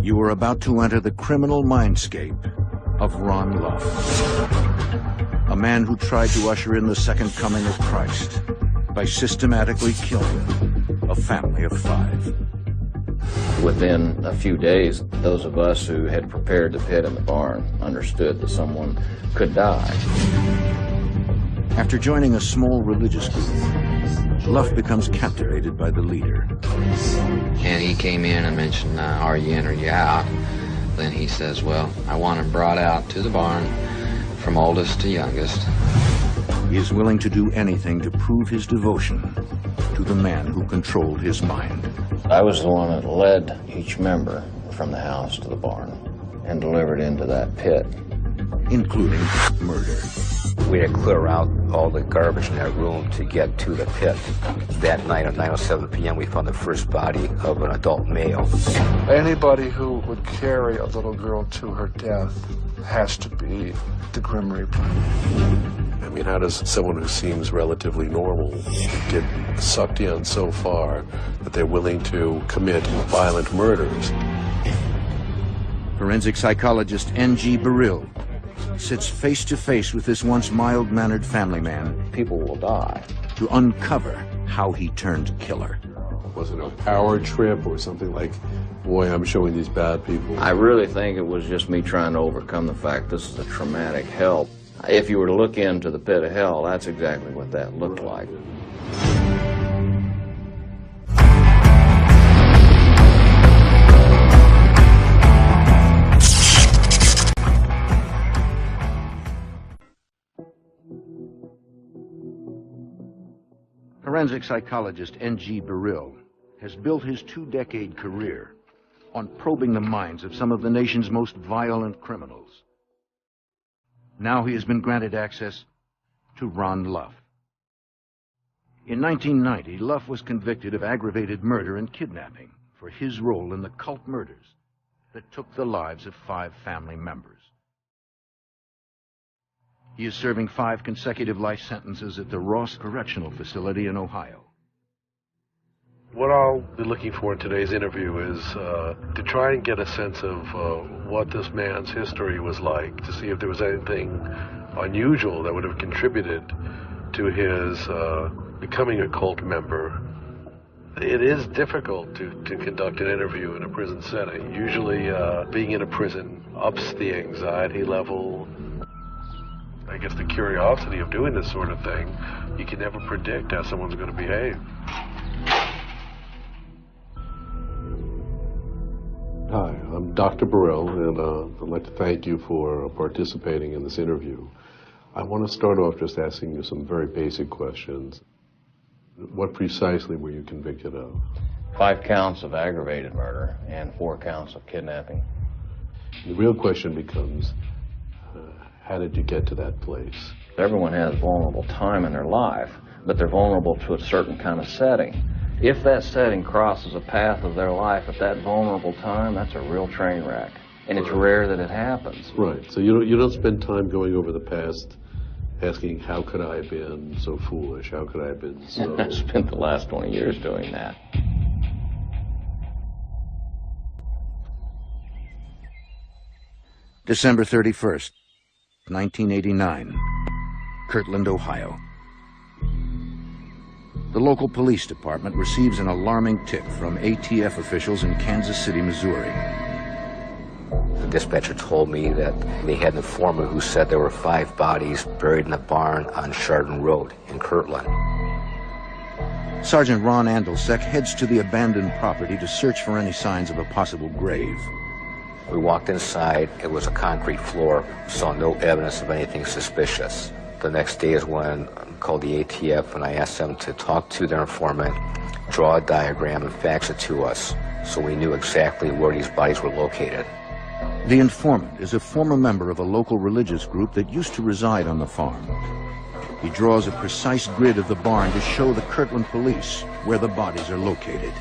You are about to enter the criminal mindscape of Ron Luff, a man who tried to usher in the second coming of Christ by systematically killing a family of 5. Within a few days, those of us who had prepared the pit in the barn understood that someone could die. After joining a small religious group, Luff becomes captivated by the leader. And he came in and mentioned, are you in or you out? Then he says, well, I want him brought out to the barn from oldest to youngest. He is willing to do anything to prove his devotion to the man who controlled his mind. I was the one that led each member from the house to the barn and delivered into that pit. Including murder. We had to clear out all the garbage in that room to get to the pit. That night at 9:07 p.m. we found the first body of an adult male. Anybody who would carry a little girl to her death has to be the Grim Reaper. I mean, how does someone who seems relatively normal get sucked in so far that they're willing to commit violent murders? Forensic psychologist N.G. Beryl sits face to face with this once mild-mannered family man. People will die. To uncover how he turned killer. Was it a power trip or something like, boy, I'm showing these bad people? I really think it was just me trying to overcome the fact this is a traumatic hell. If you were to look into the pit of hell, that's exactly what that looked like. Forensic psychologist N.G. Beryl has built his 2-decade career on probing the minds of some of the nation's most violent criminals. Now he has been granted access to Ron Luff. In 1990, Luff was convicted of aggravated murder and kidnapping for his role in the cult murders that took the lives of 5 family members. He is serving 5 consecutive life sentences at the Ross Correctional Facility in Ohio. What I'll be looking for in today's interview is to try and get a sense of what this man's history was like, to see if there was anything unusual that would have contributed to his becoming a cult member. It is difficult to conduct an interview in a prison setting. Usually being in a prison ups the anxiety level. I guess the curiosity of doing this sort of thing, you can never predict how someone's going to behave. Hi, I'm Dr. Beryl, and I'd like to thank you for participating in this interview. I want to start off just asking you some very basic questions. What precisely were you convicted of? 5 counts of aggravated murder and 4 counts of kidnapping. The real question becomes, how did you get to that place? Everyone has vulnerable time in their life, but they're vulnerable to a certain kind of setting. If that setting crosses a path of their life at that vulnerable time, that's a real train wreck. And it's rare that it happens. Right. So you don't spend time going over the past asking, how could I have been so foolish? How could I have been so... I spent the last 20 years doing that. December 31st, 1989, Kirtland, Ohio. The local police department receives an alarming tip from ATF officials in Kansas City, Missouri. The dispatcher told me that they had an informant who said there were 5 bodies buried in a barn on Chardon Road in Kirtland. Sergeant Ron Andelsek heads to the abandoned property to search for any signs of a possible grave. We walked inside. It was a concrete floor. Saw no evidence of anything suspicious. The next day is when I called the ATF and I asked them to talk to their informant, draw a diagram, and fax it to us, so we knew exactly where these bodies were located. The informant is a former member of a local religious group that used to reside on the farm. He draws a precise grid of the barn to show the Kirtland police where the bodies are located.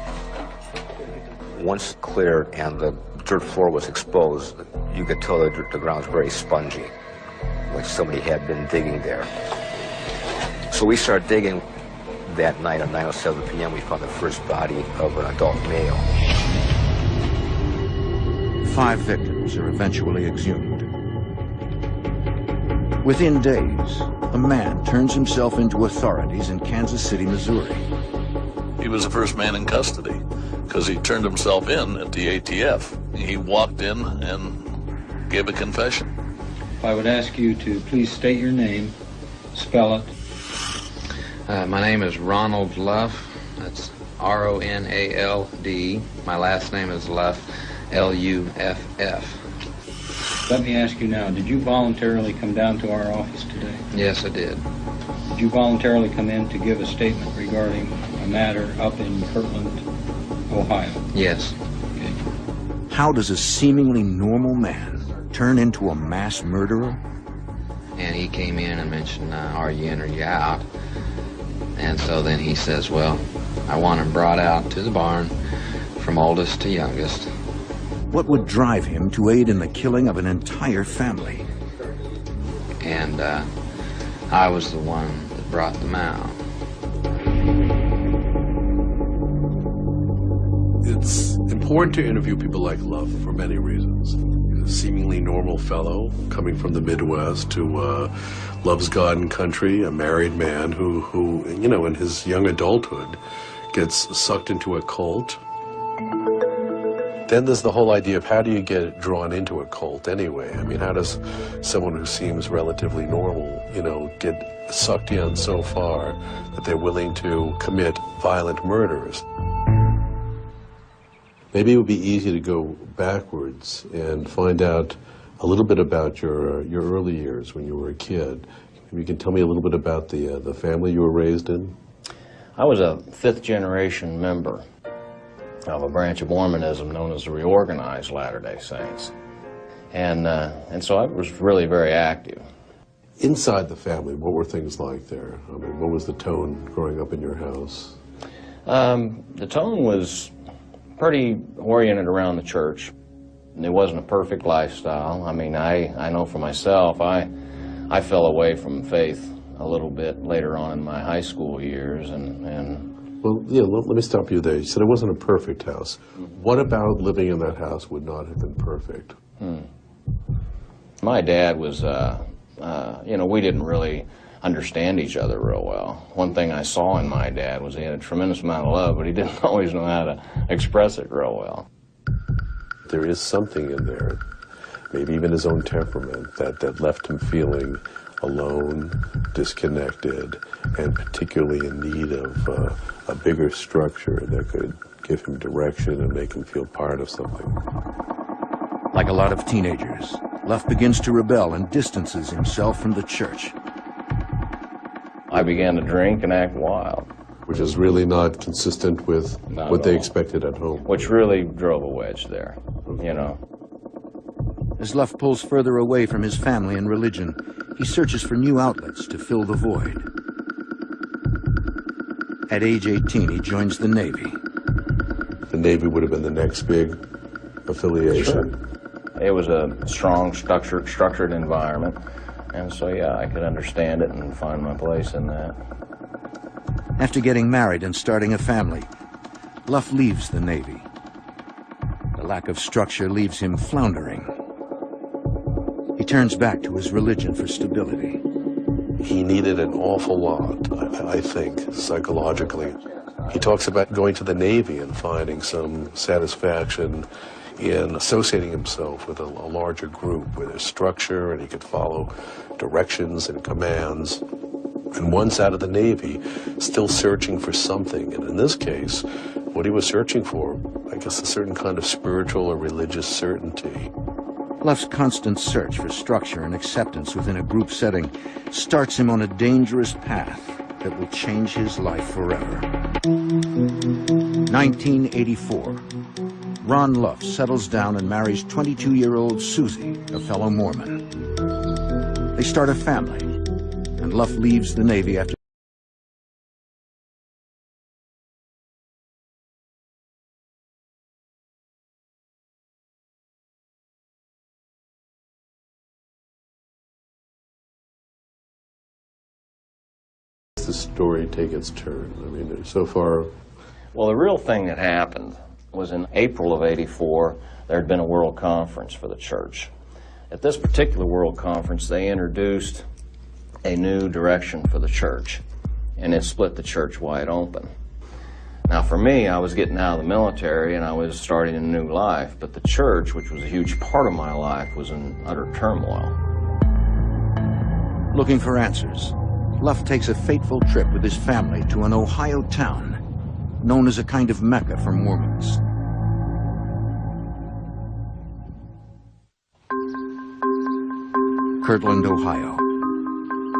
Once cleared and the dirt floor was exposed, you could tell that the ground was very spongy, like somebody had been digging there. So we started digging. That night at 9:07 p.m. we found the first body of an adult male. 5 victims are eventually exhumed. Within days, a man turns himself into authorities in Kansas City, Missouri. He was the first man in custody because he turned himself in at the ATF. He walked in and gave a confession. I would ask you to please state your name, spell it. My name is Ronald Luff. That's R-O-N-A-L-D. My last name is Luff, L-U-F-F. Let me ask you now, did you voluntarily come down to our office today? Yes, I did. Did you voluntarily come in to give a statement regarding a matter up in Kirtland, Ohio? Yes. Okay. How does a seemingly normal man turn into a mass murderer? And he came in and mentioned, are you in or you out? And so then he says, well, I want him brought out to the barn from oldest to youngest. What would drive him to aid in the killing of an entire family? And I was the one that brought them out. It's important to interview people like Luff for many reasons. A seemingly normal fellow coming from the Midwest who loves God and country, a married man who, you know, in his young adulthood gets sucked into a cult. Then there's the whole idea of how do you get drawn into a cult anyway? I mean, how does someone who seems relatively normal, you know, get sucked in so far that they're willing to commit violent murders? Maybe it would be easy to go backwards and find out a little bit about your early years when you were a kid. Maybe you can tell me a little bit about the family you were raised in. I was a 5th generation member of a branch of Mormonism known as the Reorganized Latter-day Saints. And so I was really very active. Inside the family, what were things like there? I mean, what was the tone growing up in your house? The tone was pretty oriented around the church. It wasn't a perfect lifestyle. I mean, I know for myself, I fell away from faith a little bit later on in my high school years, and Well, yeah, let me stop you there. You said it wasn't a perfect house. What about living in that house would not have been perfect? My dad was, you know, we didn't really understand each other real well. One thing I saw in my dad was he had a tremendous amount of love, but he didn't always know how to express it real well. There is something in there, maybe even his own temperament, that left him feeling alone, disconnected, and particularly in need of a bigger structure that could give him direction and make him feel part of something. Like a lot of teenagers, Luff begins to rebel and distances himself from the church. I began to drink and act wild. Which is really not consistent with Not what at they all. expected at home. Which really drove a wedge there, you know. As Luff pulls further away from his family and religion, he searches for new outlets to fill the void. At age 18, he joins the Navy. The Navy would have been the next big affiliation. Sure. It was a strong, structured environment, and so, yeah, I could understand it and find my place in that. After getting married and starting a family, Luff leaves the Navy. The lack of structure leaves him floundering. He turns back to his religion for stability. He needed an awful lot, I think, psychologically. He talks about going to the Navy and finding some satisfaction in associating himself with a larger group with a structure, and he could follow directions and commands. And once out of the Navy, still searching for something. And in this case, what he was searching for, I guess, a certain kind of spiritual or religious certainty. Luff's constant search for structure and acceptance within a group setting starts him on a dangerous path that will change his life forever. 1984. Ron Luff settles down and marries 22-year-old Susie, a fellow Mormon. They start a family, and Luff leaves the Navy after the story take its turn? I mean, so far... Well, the real thing that happened was in April of '84. There had been a world conference for the church. At this particular world conference, they introduced a new direction for the church, and it split the church wide open. Now for me, I was getting out of the military and I was starting a new life, but the church, which was a huge part of my life, was in utter turmoil. Looking for answers, Luff takes a fateful trip with his family to an Ohio town known as a kind of Mecca for Mormons. Kirtland, Ohio.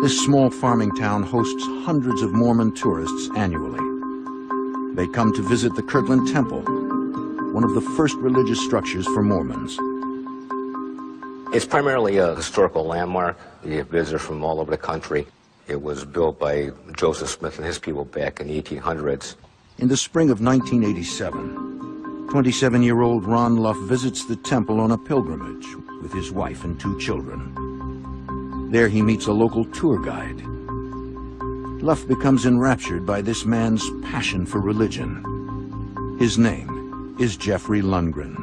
This small farming town hosts hundreds of Mormon tourists annually. They come to visit the Kirtland Temple, one of the first religious structures for Mormons. It's primarily a historical landmark. You get visitors from all over the country. It was built by Joseph Smith and his people back in the 1800s. In the spring of 1987, 27-year-old Ron Luff visits the temple on a pilgrimage with his wife and 2 children. There he meets a local tour guide. Luff becomes enraptured by this man's passion for religion. His name is Jeffrey Lundgren.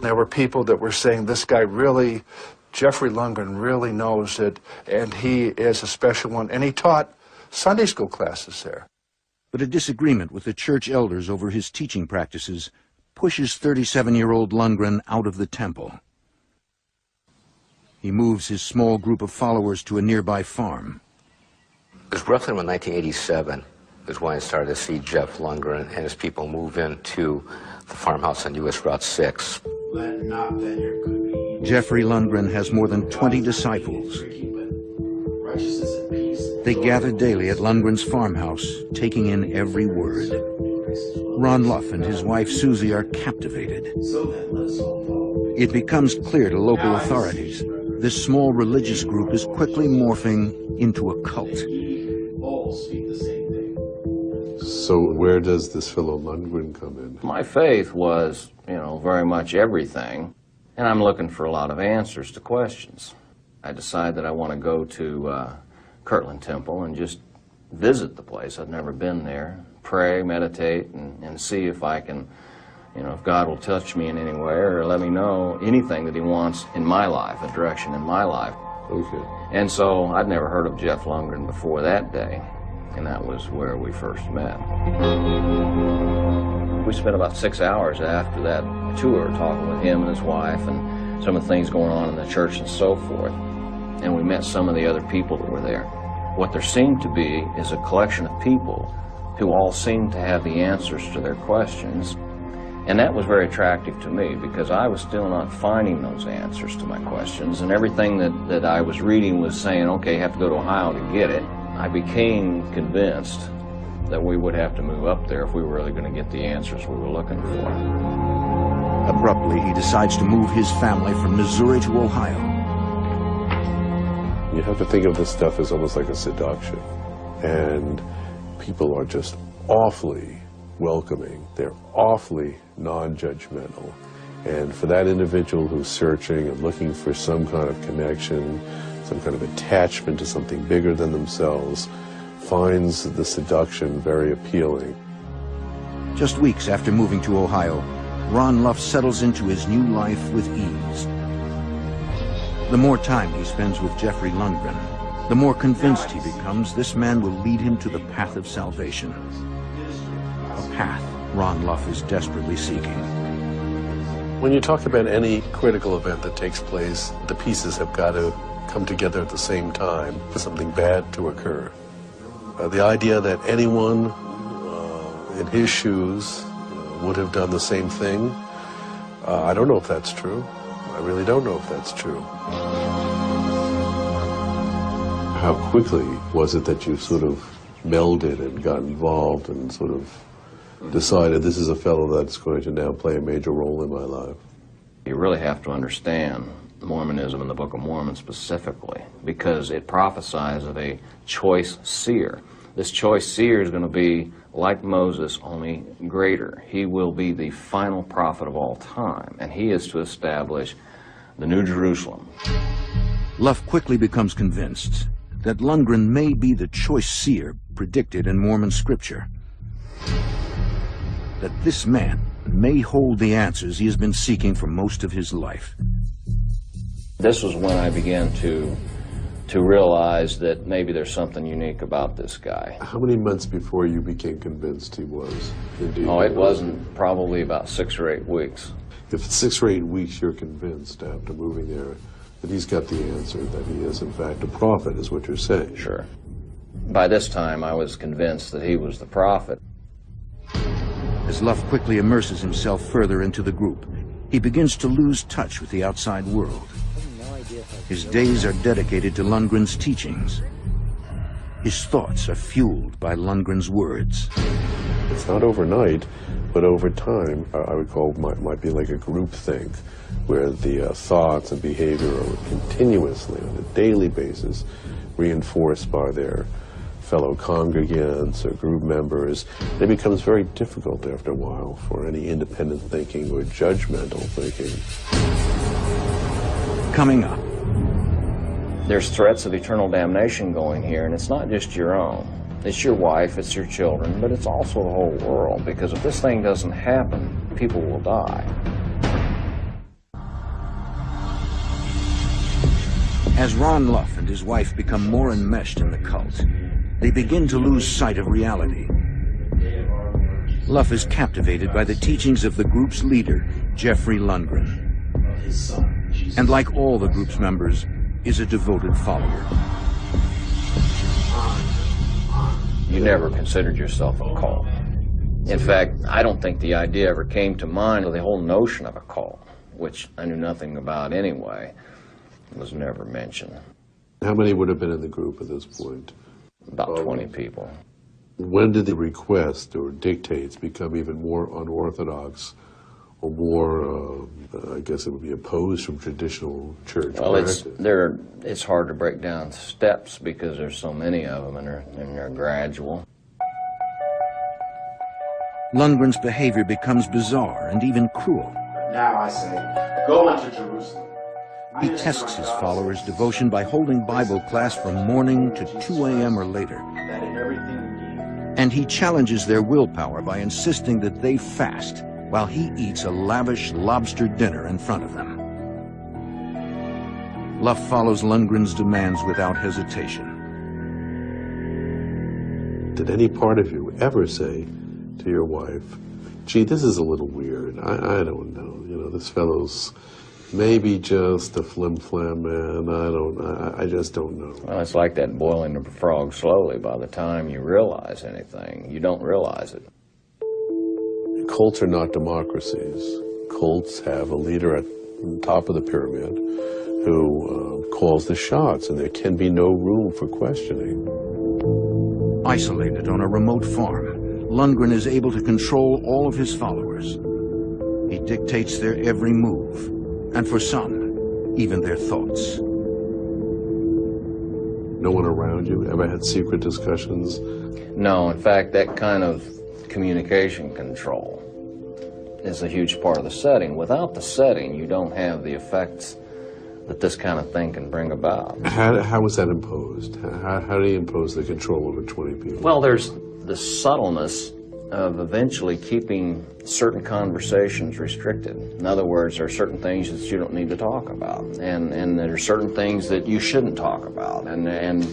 There were people that were saying this guy really, Jeffrey Lundgren really knows it, and he is a special one. And he taught Sunday school classes there. But a disagreement with the church elders over his teaching practices pushes 37-year-old Lundgren out of the temple. He moves his small group of followers to a nearby farm. It was roughly around 1987 is when I started to see Jeff Lundgren and his people move into the farmhouse on U.S. Route 6. Jeffrey Lundgren has more than 20 disciples. They gather daily at Lundgren's farmhouse, taking in every word. Ron Luff and his wife Susie are captivated. It becomes clear to local authorities this small religious group is quickly morphing into a cult. So where does this fellow Lundgren come in? My faith was, very much everything, and I'm looking for a lot of answers to questions. I decide that I want to go to Kirtland Temple and just visit the place. I've never been there, pray, meditate, and see if I can, if God will touch me in any way or let me know anything that he wants in my life, a direction in my life. Okay. And so I'd never heard of Jeff Lundgren before that day, and that was where we first met. We spent about 6 hours after that tour talking with him and his wife and some of the things going on in the church and so forth. And we met some of the other people that were there. What there seemed to be is a collection of people who all seemed to have the answers to their questions. And that was very attractive to me because I was still not finding those answers to my questions. And everything that I was reading was saying, okay, you have to go to Ohio to get it. I became convinced that we would have to move up there if we were really going to get the answers we were looking for. Abruptly, he decides to move his family from Missouri to Ohio. You have to think of this stuff as almost like a seduction. And people are just awfully welcoming. They're awfully non-judgmental. And for that individual who's searching and looking for some kind of connection, some kind of attachment to something bigger than themselves, finds the seduction very appealing. Just weeks after moving to Ohio, Ron Luff settles into his new life with ease. The more time he spends with Jeffrey Lundgren, the more convinced he becomes this man will lead him to the path of salvation. A path Ron Luff is desperately seeking. When you talk about any critical event that takes place, the pieces have got to come together at the same time for something bad to occur. The idea that anyone in his shoes would have done the same thing, I don't know if that's true. I really don't know if that's true. How quickly was it that you sort of melded and got involved and sort of decided this is a fellow that's going to now play a major role in my life? You really have to understand Mormonism and the Book of Mormon specifically, because it prophesies of a choice seer. This choice seer is going to be like Moses, only greater. He will be the final prophet of all time, and he is to establish the New Jerusalem. Luff quickly becomes convinced that Lundgren may be the choice seer predicted in Mormon scripture. That this man may hold the answers he has been seeking for most of his life. This was when I began to realize that maybe there's something unique about this guy. How many months before you became convinced he was indeed? Oh, it wasn't probably about 6 or 8 weeks. If it's 6 or 8 weeks, you're convinced after moving there that he's got the answer, that he is in fact a prophet, is what you're saying. Sure. By this time, I was convinced that he was the prophet. As Luff quickly immerses himself further into the group, he begins to lose touch with the outside world. His days are dedicated to Lundgren's teachings. His thoughts are fueled by Lundgren's words. It's not overnight, but over time, I would call might be like a group think, where the thoughts and behavior are continuously, on a daily basis, reinforced by their fellow congregants or group members. It becomes very difficult after a while for any independent thinking or judgmental thinking. Coming up. There's threats of eternal damnation going here, and it's not just your own. It's your wife, it's your children, but it's also the whole world, because if this thing doesn't happen, people will die. As Ron Luff and his wife become more enmeshed in the cult, they begin to lose sight of reality. Luff is captivated by the teachings of the group's leader, Jeffrey Lundgren. And like all the group's members, is a devoted follower. You never considered yourself a cult. In fact, I don't think the idea ever came to mind, or the whole notion of a cult, which I knew nothing about anyway, was never mentioned. How many would have been in the group at this point? About 20 people. When did the request or dictates become even more unorthodox or more, I guess it would be opposed from traditional church Well, practice? it's hard to break down steps because there's so many of them, and they're gradual. Lundgren's behavior becomes bizarre and even cruel. Now I say, go into Jerusalem. He tests his followers' devotion by holding Bible class from morning to 2 a.m. or later. That in everything you And he challenges their willpower by insisting that they fast while he eats a lavish lobster dinner in front of them. Luff follows Lundgren's demands without hesitation. Did any part of you ever say to your wife, gee, this is a little weird, I don't know, you know, this fellow's maybe just a flim-flam man, I just don't know. Well, it's like that boiling of a frog slowly. By the time you realize anything, you don't realize it. Cults are not democracies. Cults have a leader at the top of the pyramid who calls the shots, and there can be no room for questioning. Isolated on a remote farm, Lundgren is able to control all of his followers. He dictates their every move, and for some, even their thoughts. No one around you ever had secret discussions? No, in fact, that kind of communication control is a huge part of the setting. Without the setting, you don't have the effects that this kind of thing can bring about. How was that imposed? How do you impose the control over 20 people? Well, there's the subtleness of eventually keeping certain conversations restricted. In other words, there are certain things that you don't need to talk about, and there are certain things that you shouldn't talk about, and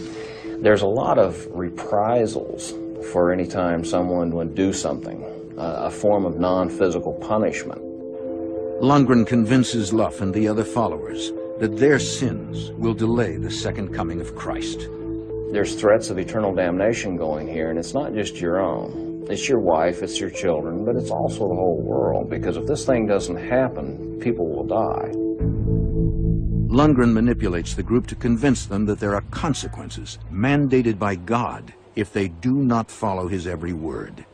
there's a lot of reprisals for any time someone would do something, a form of non-physical punishment. Lundgren convinces Luff and the other followers that their sins will delay the second coming of Christ. There's threats of eternal damnation going here, and it's not just your own. It's your wife, it's your children, but it's also the whole world, because if this thing doesn't happen, people will die. Lundgren manipulates the group to convince them that there are consequences mandated by God if they do not follow his every word.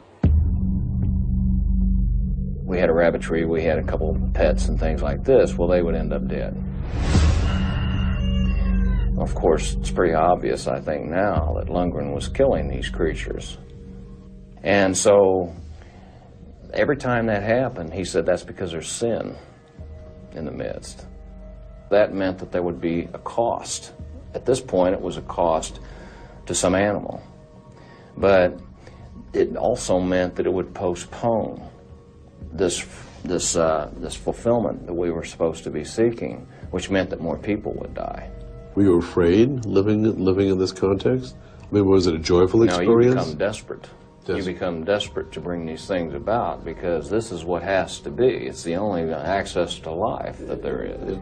We had a rabbitry, we had a couple of pets and things like this. Well, they would end up dead. Of course, it's pretty obvious, I think, now that Lundgren was killing these creatures. And so every time that happened, he said that's because there's sin in the midst. That meant that there would be a cost. At this point, it was a cost to some animal. But it also meant that it would postpone this fulfillment that we were supposed to be seeking, which meant that more people would die. Were you afraid living in this context? I mean, was it a joyful experience? No, you become desperate. You become desperate to bring these things about because this is what has to be. It's the only access to life that there is.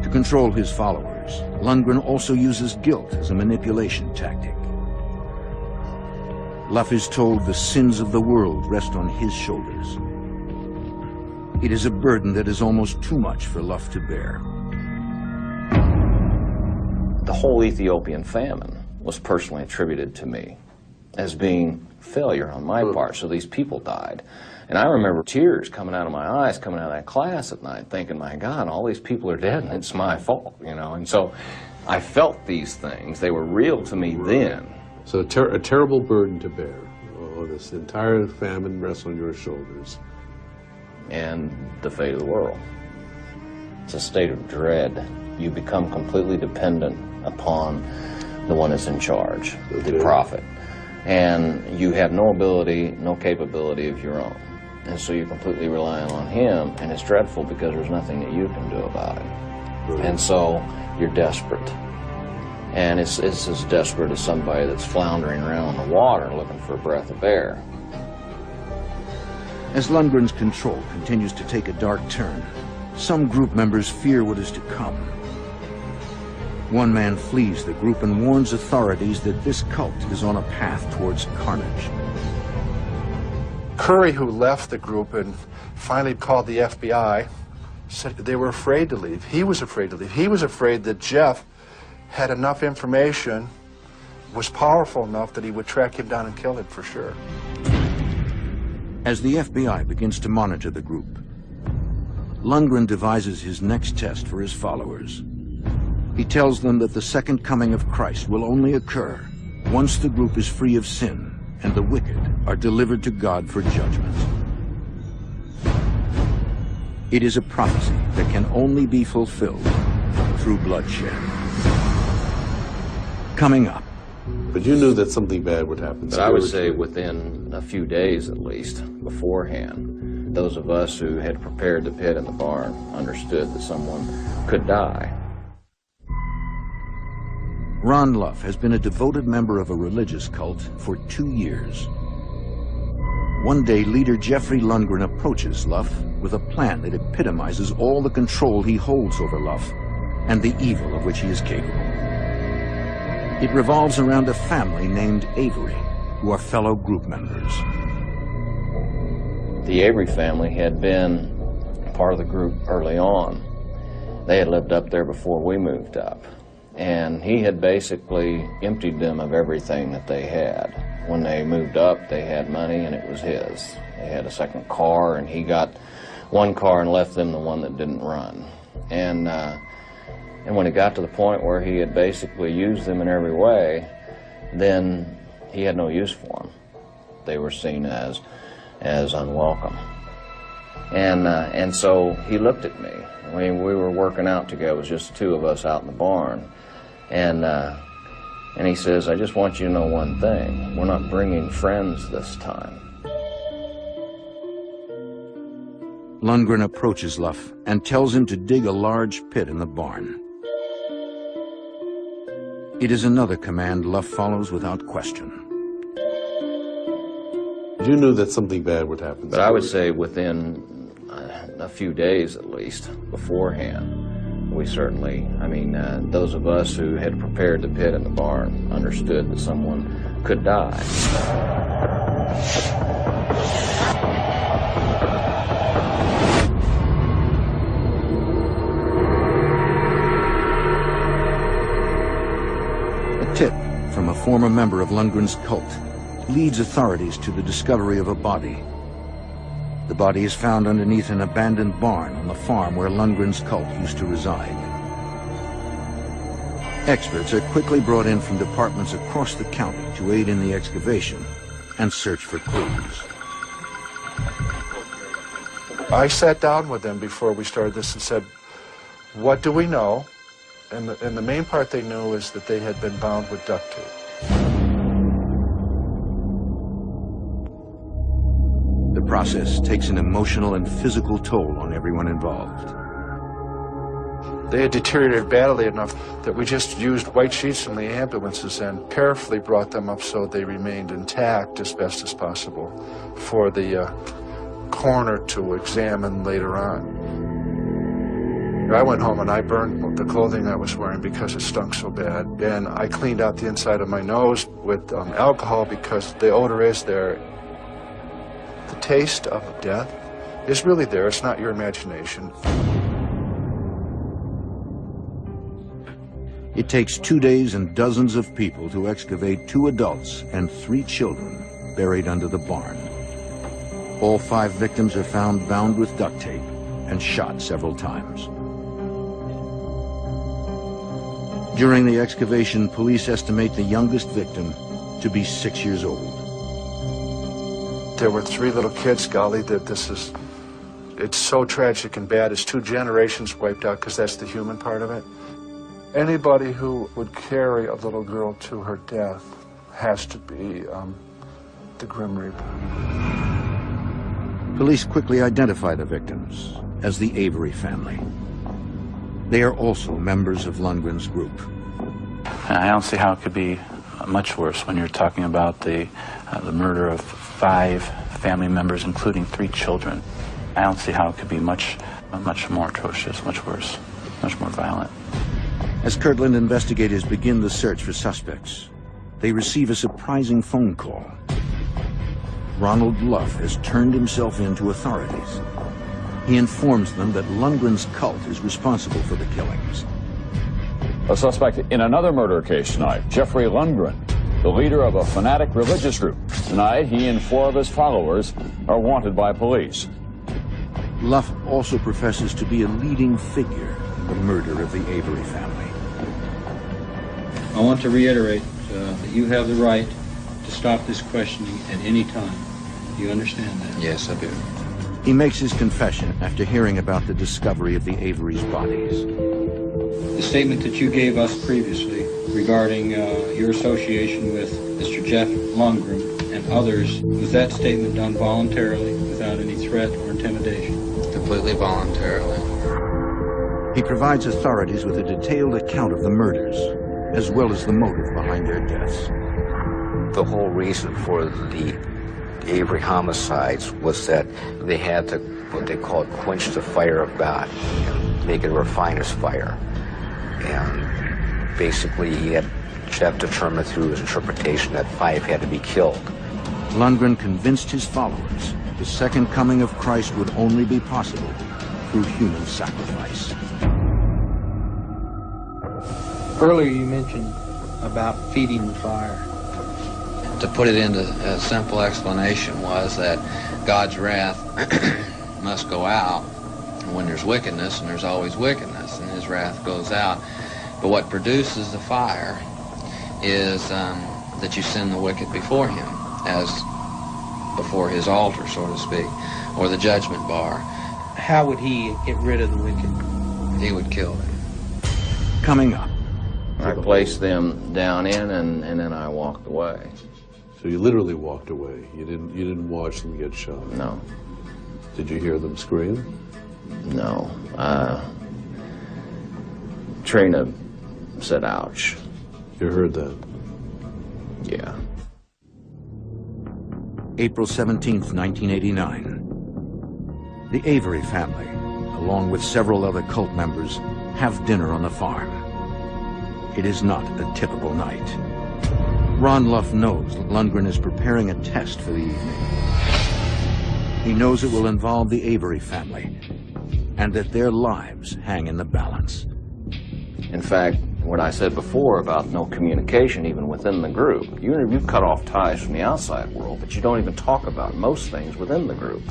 To control his followers, Lundgren also uses guilt as a manipulation tactic. Luff is told the sins of the world rest on his shoulders. It is a burden that is almost too much for Luff to bear. The whole Ethiopian famine was personally attributed to me as being failure on my part, so these people died. And I remember tears coming out of my eyes, coming out of that class at night, thinking, my God, all these people are dead and it's my fault, you know. And so I felt these things. They were real to me then. So a terrible burden to bear. Oh, this entire famine rests on your shoulders. And the fate of the world. It's a state of dread. You become completely dependent upon the one that's in charge, the prophet. And you have no ability, no capability of your own. And so you're completely relying on him, and it's dreadful because there's nothing that you can do about it. And so you're desperate. And it's as desperate as somebody that's floundering around in the water looking for a breath of air. As Lundgren's control continues to take a dark turn, some group members fear what is to come. One man flees the group and warns authorities that this cult is on a path towards carnage. Curry, who left the group and finally called the FBI, said they were afraid to leave. He was afraid to leave. He was afraid that Jeff had enough information, was powerful enough that he would track him down and kill him for sure. As the FBI begins to monitor the group, Lundgren devises his next test for his followers. He tells them that the second coming of Christ will only occur once the group is free of sin and the wicked are delivered to God for judgment. It is a prophecy that can only be fulfilled through bloodshed. Coming up. But you knew that something bad would happen. But I would say within a few days at least, beforehand, those of us who had prepared the pit in the barn understood that someone could die. Ronald Luff has been a devoted member of a religious cult for 2 years. One day, leader Jeffrey Lundgren approaches Luff with a plan that epitomizes all the control he holds over Luff and the evil of which he is capable. It revolves around a family named Avery, who are fellow group members. The Avery family had been part of the group early on. They had lived up there before we moved up. And he had basically emptied them of everything that they had. When they moved up, they had money and it was his. They had a second car and he got one car and left them the one that didn't run. And when it got to the point where he had basically used them in every way, then he had no use for them. They were seen as unwelcome. And so he looked at me. We were working out together. It was just the two of us out in the barn. And he says, I just want you to know one thing. We're not bringing friends this time. Lundgren approaches Luff and tells him to dig a large pit in the barn. It is another command Luff follows without question. You knew that something bad would happen. But I would say within a few days at least beforehand, we certainly, those of us who had prepared the pit in the barn understood that someone could die. A tip from a former member of Lundgren's cult leads authorities to the discovery of a body. The body is found underneath an abandoned barn on the farm where Lundgren's cult used to reside. Experts are quickly brought in from departments across the county to aid in the excavation and search for clues. I sat down with them before we started this and said, what do we know? And the main part they knew is that they had been bound with duct tape. The process takes an emotional and physical toll on everyone involved. They had deteriorated badly enough that we just used white sheets from the ambulances and carefully brought them up so they remained intact as best as possible for the coroner to examine later on. I went home and I burned the clothing I was wearing because it stunk so bad. And I cleaned out the inside of my nose with alcohol because the odor is there. The taste of death is really there. It's not your imagination. It takes 2 days and dozens of people to excavate 2 adults and 3 children buried under the barn. All 5 victims are found bound with duct tape and shot several times. During the excavation, police estimate the youngest victim to be 6 years old. There were 3 little kids, golly, that it's so tragic and bad. It's 2 generations wiped out because that's the human part of it. Anybody who would carry a little girl to her death has to be the Grim Reaper. Police quickly identify the victims as the Avery family. They are also members of Lundgren's group. I don't see how it could be much worse when you're talking about the murder of 5 family members, including 3 children. I don't see how it could be much more atrocious, much worse, much more violent. As Kirtland investigators begin the search for suspects, they receive a surprising phone call. Ronald Luff has turned himself in to authorities. He informs them that Lundgren's cult is responsible for the killings. A suspect in another murder case tonight, Jeffrey Lundgren, the leader of a fanatic religious group. Tonight, he and 4 of his followers are wanted by police. Luff also professes to be a leading figure in the murder of the Avery family. I want to reiterate that you have the right to stop this questioning at any time. Do you understand that? Yes, I do. He makes his confession after hearing about the discovery of the Avery's bodies. The statement that you gave us previously regarding your association with Mr. Jeff Lundgren and others, was that statement done voluntarily, without any threat or intimidation? Completely voluntarily. He provides authorities with a detailed account of the murders, as well as the motive behind their deaths. The whole reason for the Avery homicides was that they had to, what they called, quench the fire of God, make it a refiner's fire. And basically, Jeff determined through his interpretation that 5 had to be killed. Lundgren convinced his followers the second coming of Christ would only be possible through human sacrifice. Earlier you mentioned about feeding the fire. To put it into a simple explanation was that God's wrath must go out when there's wickedness, and there's always wickedness, and his wrath goes out. But what produces the fire is that you send the wicked before him, as before his altar, so to speak, or the judgment bar. How would he get rid of the wicked? He would kill them. Coming up. I placed them down in, and then I walked away. So you literally walked away. You didn't watch them get shot. No. Did you hear them scream? No. Trina said, "Ouch." You heard that? Yeah. April 17th, 1989. The Avery family, along with several other cult members, have dinner on the farm. It is not a typical night. Ron Luff knows Lundgren is preparing a test for the evening. He knows it will involve the Avery family, and that their lives hang in the balance. In fact, what I said before about no communication even within the group, you've cut off ties from the outside world, but you don't even talk about most things within the group.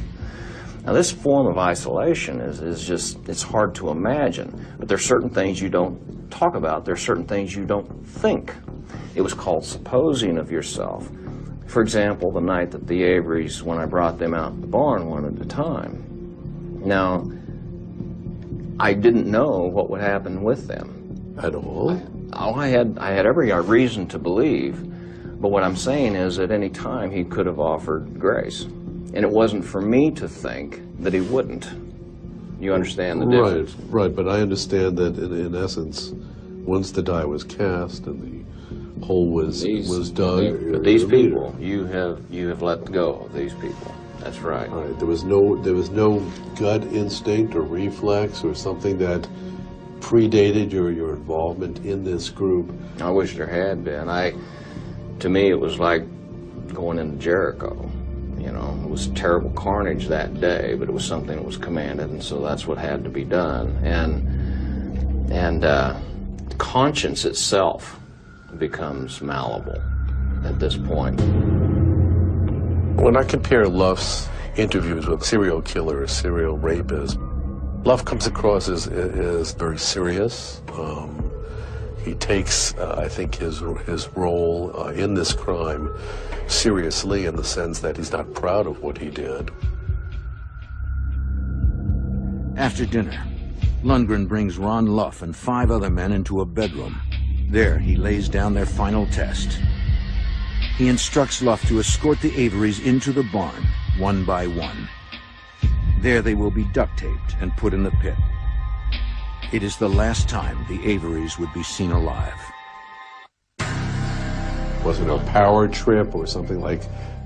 Now, this form of isolation is just, it's hard to imagine, but there are certain things you don't talk about, there are certain things you don't think. It was called supposing of yourself. For example, the night that the Averys, when I brought them out in the barn one at a time. Now, I didn't know what would happen with them. At all? I had every reason to believe, but what I'm saying is at any time he could have offered grace. And it wasn't for me to think that he wouldn't. You understand the difference? Right, but I understand that in essence, once the die was cast and the hole was dug. But these people, you have let go of these people. That's right. All right. There was no gut instinct or reflex or something that predated your involvement in this group. I wish there had been. To me, it was like going into Jericho. You know, it was terrible carnage that day, but it was something that was commanded, and so that's what had to be done. And conscience itself becomes malleable at this point. When I compare Luff's interviews with serial killers, serial rapists, Luff comes across as very serious. He takes, I think, his role in this crime seriously, in the sense that he's not proud of what he did. After dinner, Lundgren brings Ron Luff and 5 other men into a bedroom. There, he lays down their final test. He instructs Luff to escort the Averys into the barn, one by one. There they will be duct taped and put in the pit. It is the last time the Averys would be seen alive. Was it a power trip or something like,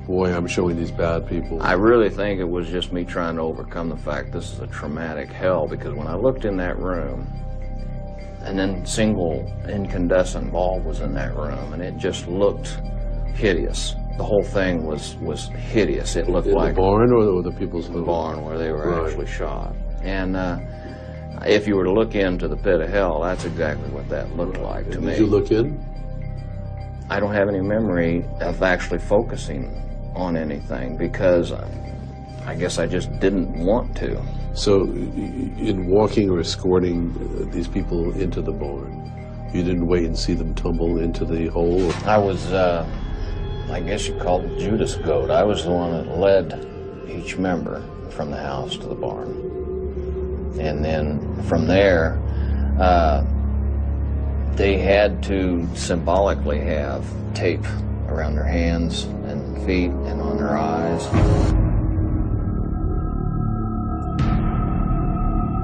boy, I'm showing these bad people? I really think it was just me trying to overcome the fact this is a traumatic hell, because when I looked in that room, and then single incandescent bulb was in that room, and it just looked hideous. The whole thing was hideous. It looked like the barn or the people's home? The barn where they were actually shot. And if you were to look into the pit of hell, that's exactly what that looked like to me. Did you look in? I don't have any memory of actually focusing on anything, because I guess I just didn't want to. So in walking or escorting these people into the barn, you didn't wait and see them tumble into the hole? I was, I guess you call it Judas goat. I was the one that led each member from the house to the barn. And then from there, they had to symbolically have tape around their hands and feet and on their eyes.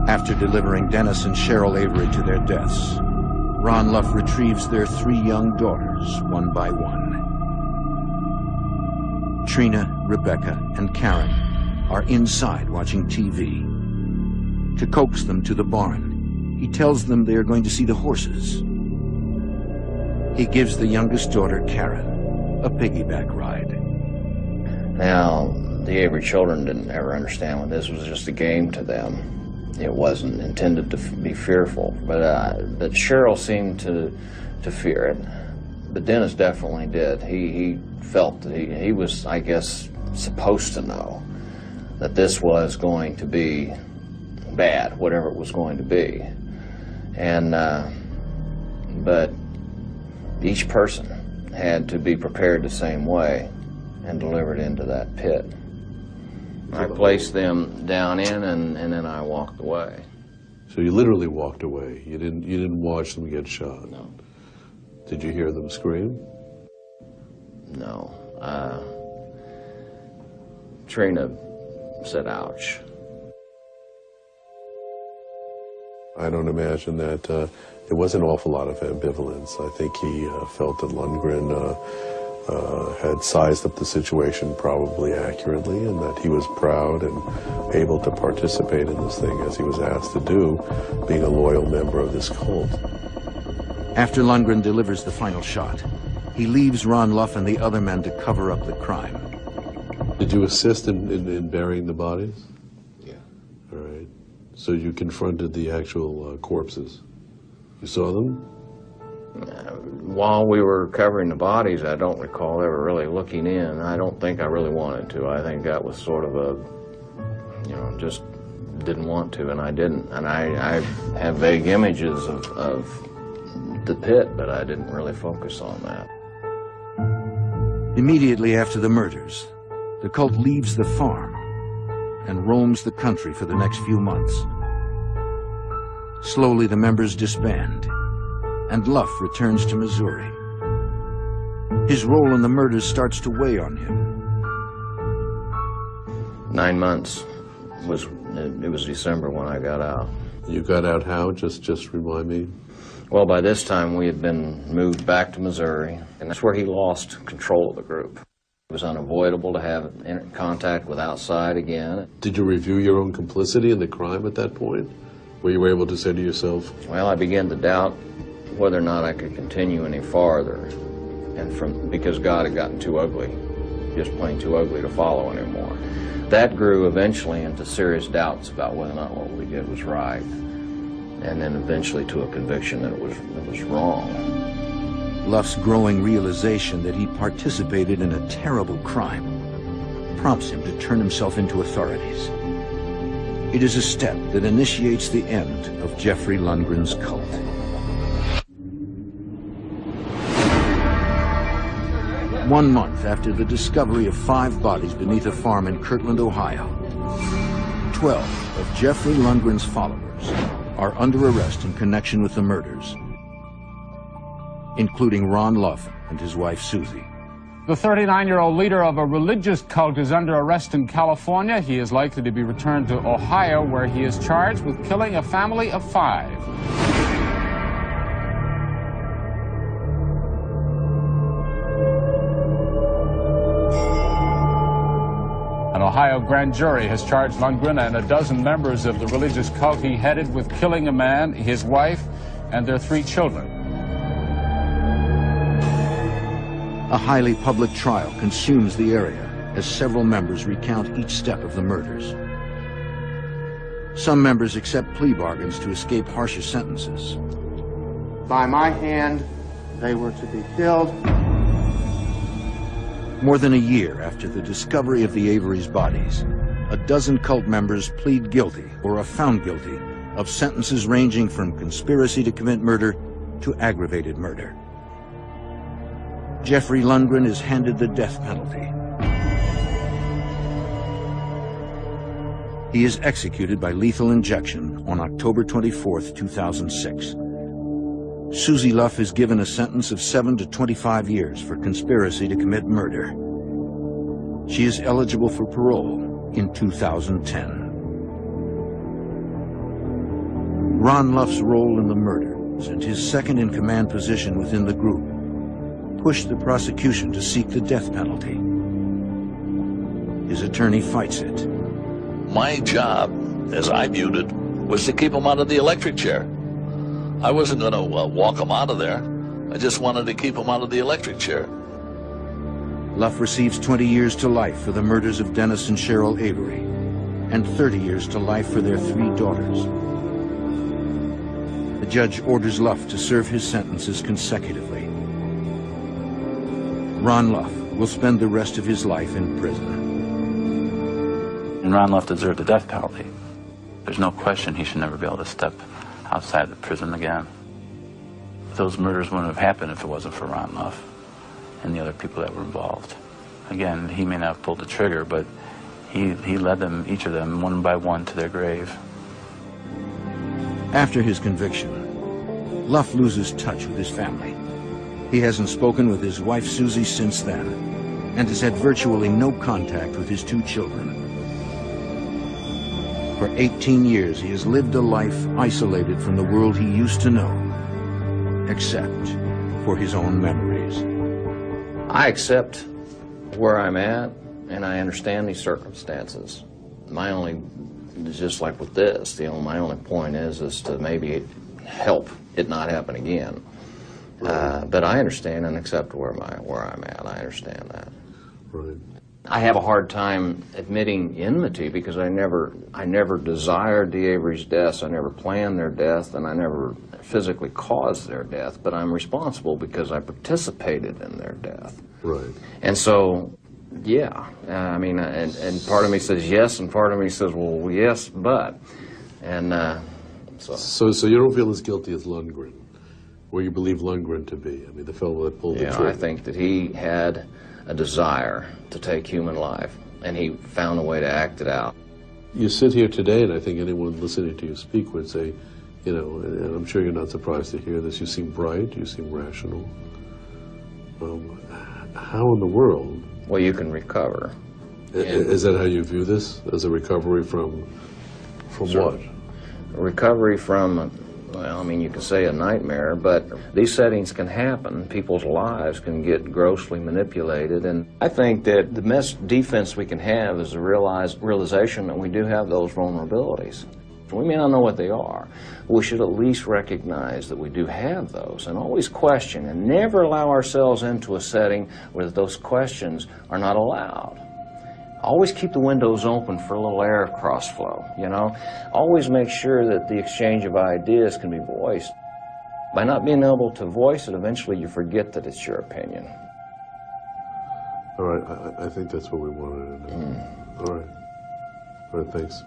After delivering Dennis and Cheryl Avery to their deaths, Ron Luff retrieves their 3 young daughters, one by one. Trina, Rebecca, and Karen are inside watching TV. To coax them to the barn, he tells them they are going to see the horses. He gives the youngest daughter, Karen, a piggyback ride. Now, the Avery children didn't ever understand when this was just a game to them. It wasn't intended to be fearful, but Cheryl seemed to fear it. But Dennis definitely did. He felt that he was, I guess, supposed to know that this was going to be bad, whatever it was going to be. And but each person had to be prepared the same way and delivered into that pit. I placed them down in, and then I walked away. So you literally walked away. You didn't watch them get shot. No. Did you hear them scream? No. Trina said, "Ouch." I don't imagine that there was an awful lot of ambivalence. I think he felt that Lundgren had sized up the situation probably accurately, and that he was proud and able to participate in this thing as he was asked to do, being a loyal member of this cult. After Lundgren delivers the final shot, he leaves Ron Luff and the other men to cover up the crime. Did you assist in burying the bodies? Yeah. All right. So you confronted the actual corpses. You saw them? While we were covering the bodies, I don't recall ever really looking in. I don't think I really wanted to. I think that was sort of a, just didn't want to, and I didn't. And I have vague images of the pit, but I didn't really focus on that. Immediately after the murders, the cult leaves the farm and roams the country for the next few months. Slowly, the members disband, and Luff returns to Missouri. His role in the murders starts to weigh on him. 9 months. It was December when I got out. You got out how? Just remind me. Well, by this time we had been moved back to Missouri, and that's where he lost control of the group. It was unavoidable to have contact with outside again. Did you review your own complicity in the crime at that point? Were you able to say to yourself? Well, I began to doubt whether or not I could continue any farther, and because God had gotten too ugly, just plain too ugly to follow anymore. That grew eventually into serious doubts about whether or not what we did was right, and then eventually to a conviction that it was wrong. Luff's growing realization that he participated in a terrible crime prompts him to turn himself into authorities. It is a step that initiates the end of Jeffrey Lundgren's cult. One month after the discovery of 5 bodies beneath a farm in Kirtland, Ohio, 12 of Jeffrey Lundgren's followers are under arrest in connection with the murders, including Ron Luff and his wife, Susie. The 39-year-old leader of a religious cult is under arrest in California. He is likely to be returned to Ohio, where he is charged with killing a family of 5. An Ohio grand jury has charged Lundgren and a dozen members of the religious cult he headed with killing a man, his wife, and their 3 children. A highly public trial consumes the area as several members recount each step of the murders. Some members accept plea bargains to escape harsher sentences. By my hand, they were to be killed. More than a year after the discovery of the Averys' bodies, a dozen cult members plead guilty or are found guilty of sentences ranging from conspiracy to commit murder to aggravated murder. Jeffrey Lundgren is handed the death penalty. He is executed by lethal injection on October 24, 2006. Susie Luff is given a sentence of 7 to 25 years for conspiracy to commit murder. She is eligible for parole in 2010. Ron Luff's role in the murders and his second-in-command position within the group pushed the prosecution to seek the death penalty. His attorney fights it. My job, as I viewed it, was to keep him out of the electric chair. I wasn't going to walk him out of there. I just wanted to keep him out of the electric chair. Luff receives 20 years to life for the murders of Dennis and Cheryl Avery, and 30 years to life for their 3 daughters. The judge orders Luff to serve his sentences consecutively. Ron Luff will spend the rest of his life in prison. And Ron Luff deserved the death penalty. There's no question he should never be able to step outside the prison again. Those murders wouldn't have happened if it wasn't for Ron Luff and the other people that were involved. Again, he may not have pulled the trigger, but he led them, each of them, one by one to their grave. After his conviction, Luff loses touch with his family. He hasn't spoken with his wife Susie since then, and has had virtually no contact with his 2 children. For 18 years, he has lived a life isolated from the world he used to know, except for his own memories. I accept where I'm at, and I understand these circumstances. My only, just like with this, my only point is to maybe help it not happen again. But I understand and accept where I'm at. I understand that. Right. I have a hard time admitting enmity because I never desired the Averys' deaths. I never planned their death, and I never physically caused their death. But I'm responsible because I participated in their death. Right. And so, yeah, I mean, and part of me says yes, and part of me says, well, yes, but, and So you don't feel as guilty as Lundgren, where you believe Lundgren to be? I mean, the fellow that pulled the trigger. I think that he had a desire to take human life, and he found a way to act it out. You sit here today, and I think anyone listening to you speak would say, you know, and I'm sure you're not surprised to hear this, you seem bright, you seem rational. How in the world? Well, you can recover. Is that how you view this, as a recovery from what? A recovery from, well, I mean, you can say a nightmare, but these settings can happen. People's lives can get grossly manipulated, and I think that the best defense we can have is the realization that we do have those vulnerabilities. We may not know what they are. We should at least recognize that we do have those and always question and never allow ourselves into a setting where those questions are not allowed. Always keep the windows open for a little air cross flow, you know. Always make sure that the exchange of ideas can be voiced. By not being able to voice it, eventually you forget that it's your opinion. All right, I think that's what we wanted to know. All right. All right, thanks.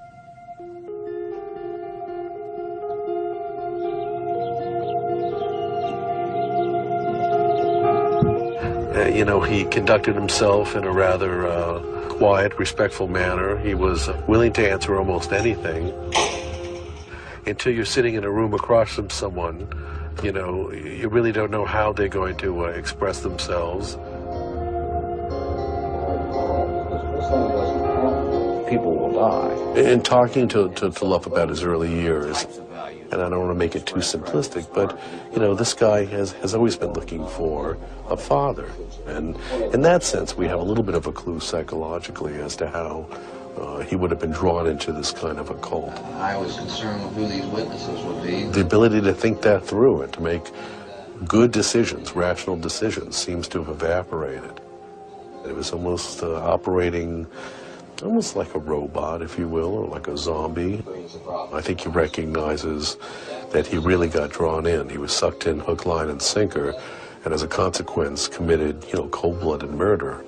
You know, he conducted himself in a rather quiet, respectful manner. He was willing to answer almost anything. Until you're sitting in a room across from someone, you know, you really don't know how they're going to express themselves. People will die. In talking to Luff about his early years, and I don't want to make it too simplistic, but, you know, this guy has always been looking for a father. And in that sense, we have a little bit of a clue psychologically as to how he would have been drawn into this kind of a cult. I was concerned with who these witnesses would be. The ability to think that through and to make good decisions, rational decisions, seems to have evaporated. It was almost operating almost like a robot, if you will, or like a zombie. I think he recognizes that he really got drawn in. He was sucked in hook, line, and sinker, and as a consequence committed, you know, cold-blooded murder.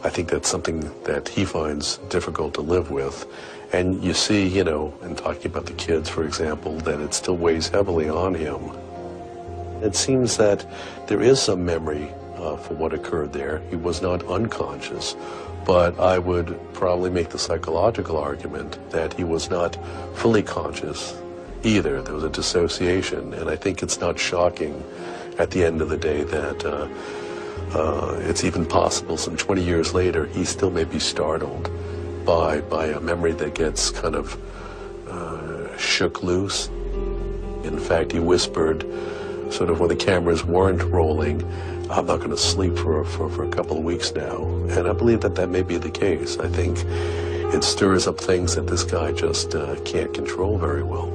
I think that's something that he finds difficult to live with. And you see, you know, in talking about the kids, for example, that it still weighs heavily on him. It seems that there is some memory for what occurred there. He was not unconscious. But I would probably make the psychological argument that he was not fully conscious either. There was a dissociation, and I think it's not shocking at the end of the day that it's even possible some 20 years later he still may be startled by a memory that gets kind of shook loose. In fact, he whispered, sort of when the cameras weren't rolling, I'm not going to sleep for a couple of weeks now. And I believe that that may be the case. I think it stirs up things that this guy just can't control very well.